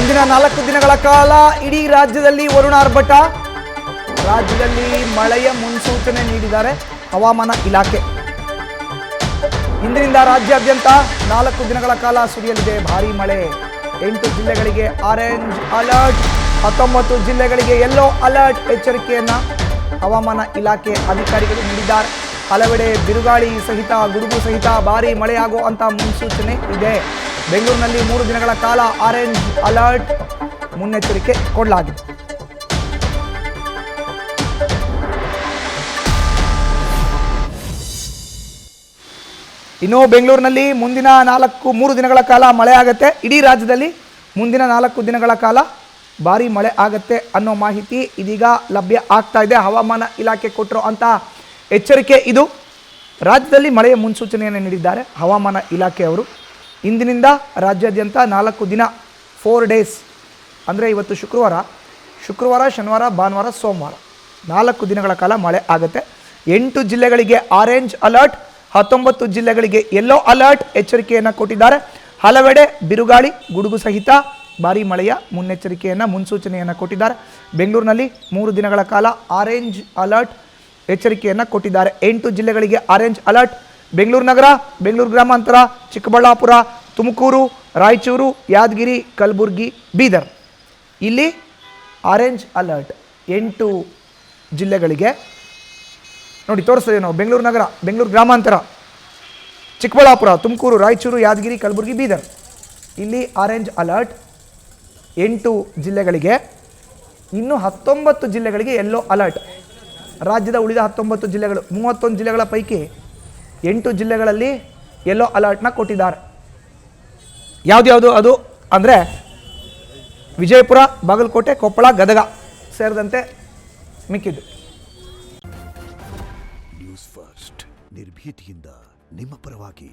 ಮುಂದಿನ 4 ದಿನಗಳ ಕಾಲ ಇಡೀ ರಾಜ್ಯದಲ್ಲಿ ವರುಣ ಆರ್ಭಟ. ರಾಜ್ಯದಲ್ಲಿ ಮಳೆಯ ಮುನ್ಸೂಚನೆ ನೀಡಿದ್ದಾರೆ ಹವಾಮಾನ ಇಲಾಖೆ. ಇಂದಿನಿಂದ ರಾಜ್ಯಾದ್ಯಂತ 4 ದಿನಗಳ ಕಾಲ ಸುರಿಯಲಿದೆ ಭಾರೀ ಮಳೆ. 8 ಜಿಲ್ಲೆಗಳಿಗೆ ಆರೆಂಜ್ ಅಲರ್ಟ್, 19 ಜಿಲ್ಲೆಗಳಿಗೆ ಯೆಲ್ಲೋ ಅಲರ್ಟ್ ಎಚ್ಚರಿಕೆಯನ್ನ ಹವಾಮಾನ ಇಲಾಖೆ ಅಧಿಕಾರಿಗಳು ನೀಡಿದ್ದಾರೆ. ಹಲವೆಡೆ ಬಿರುಗಾಳಿ ಸಹಿತ ಗುಡುಗು ಸಹಿತ ಭಾರೀ ಮಳೆಯಾಗುವಂತ ಮುನ್ಸೂಚನೆ ಇದೆ. ಬೆಂಗಳೂರಿನಲ್ಲಿ 3 ದಿನಗಳ ಕಾಲ ಆರೆಂಜ್ ಅಲರ್ಟ್ ಮುನ್ನೆಚ್ಚರಿಕೆ ಕೊಡಲಾಗಿದೆ. ಇನ್ನು ಬೆಂಗಳೂರಿನಲ್ಲಿ ಮುಂದಿನ 3 ದಿನಗಳ ಕಾಲ ಮಳೆ ಆಗುತ್ತೆ. ಇಡೀ ರಾಜ್ಯದಲ್ಲಿ ಮುಂದಿನ 4 ದಿನಗಳ ಕಾಲ ಭಾರೀ ಮಳೆ ಆಗುತ್ತೆ ಅನ್ನೋ ಮಾಹಿತಿ ಇದೀಗ ಲಭ್ಯ ಆಗ್ತಾ ಇದೆ. ಹವಾಮಾನ ಇಲಾಖೆ ಕೊಟ್ಟಿರೋ ಅಂತ ಎಚ್ಚರಿಕೆ ಇದು. ರಾಜ್ಯದಲ್ಲಿ ಮಳೆಯ ಮುನ್ಸೂಚನೆಯನ್ನು ನೀಡಿದ್ದಾರೆ ಹವಾಮಾನ ಇಲಾಖೆಯವರು. ಇಂದಿನಿಂದ ರಾಜ್ಯಾದ್ಯಂತ 4 ದಿನ 4 ಡೇಸ್ ಅಂದರೆ ಇವತ್ತು ಶುಕ್ರವಾರ ಶನಿವಾರ ಭಾನುವಾರ ಸೋಮವಾರ 4 ದಿನಗಳ ಕಾಲ ಮಳೆ ಆಗುತ್ತೆ. 8 ಜಿಲ್ಲೆಗಳಿಗೆ ಆರೆಂಜ್ ಅಲರ್ಟ್, 19 ಜಿಲ್ಲೆಗಳಿಗೆ ಯೆಲ್ಲೋ ಅಲರ್ಟ್ ಎಚ್ಚರಿಕೆಯನ್ನು ಕೊಟ್ಟಿದ್ದಾರೆ. ಹಲವೆಡೆ ಬಿರುಗಾಳಿ ಗುಡುಗು ಸಹಿತ ಭಾರೀ ಮಳೆಯ ಮುನ್ಸೂಚನೆಯನ್ನು ಕೊಟ್ಟಿದ್ದಾರೆ. ಬೆಂಗಳೂರಿನಲ್ಲಿ 3 ದಿನಗಳ ಕಾಲ ಆರೆಂಜ್ ಅಲರ್ಟ್ ಎಚ್ಚರಿಕೆಯನ್ನು ಕೊಟ್ಟಿದ್ದಾರೆ. 8 ಜಿಲ್ಲೆಗಳಿಗೆ ಆರೆಂಜ್ ಅಲರ್ಟ್. ಬೆಂಗಳೂರು ನಗರ, ಬೆಂಗಳೂರು ಗ್ರಾಮಾಂತರ, ಚಿಕ್ಕಬಳ್ಳಾಪುರ, ತುಮಕೂರು, ರಾಯಚೂರು, ಯಾದಗಿರಿ, ಕಲಬುರಗಿ, ಬೀದರ್ ಇಲ್ಲಿ ಆರೆಂಜ್ ಅಲರ್ಟ್. 8 ಜಿಲ್ಲೆಗಳಿಗೆ ನೋಡಿ ತೋರಿಸ್ತೇವೆ ನಾವು. ಬೆಂಗಳೂರು ನಗರ, ಬೆಂಗಳೂರು ಗ್ರಾಮಾಂತರ, ಚಿಕ್ಕಬಳ್ಳಾಪುರ, ತುಮಕೂರು, ರಾಯಚೂರು, ಯಾದಗಿರಿ, ಕಲಬುರಗಿ, ಬೀದರ್ ಇಲ್ಲಿ ಆರೆಂಜ್ ಅಲರ್ಟ್ 8 ಜಿಲ್ಲೆಗಳಿಗೆ. ಇನ್ನು 19 ಜಿಲ್ಲೆಗಳಿಗೆ ಯೆಲ್ಲೋ ಅಲರ್ಟ್. ರಾಜ್ಯದ ಉಳಿದ 19 ಜಿಲ್ಲೆಗಳು 31 ಜಿಲ್ಲೆಗಳ ಪೈಕಿ 8 ಜಿಲ್ಲೆಗಳಲ್ಲಿ ಯೆಲ್ಲೋ ಅಲರ್ಟ್ನ ಕೊಟ್ಟಿದ್ದಾರೆ. ಯಾವ್ದು ಅದು ಅಂದರೆ ವಿಜಯಪುರ, ಬಾಗಲಕೋಟೆ, ಕೊಪ್ಪಳ, ಗದಗ ಸೇರಿದಂತೆ ಮಿಕ್ಕಿದ್ದು. ನ್ಯೂಸ್ ಫಸ್ಟ್ ನಿರ್ಭೀತಿಯಿಂದ ನಿಮ್ಮ ಪರವಾಗಿ.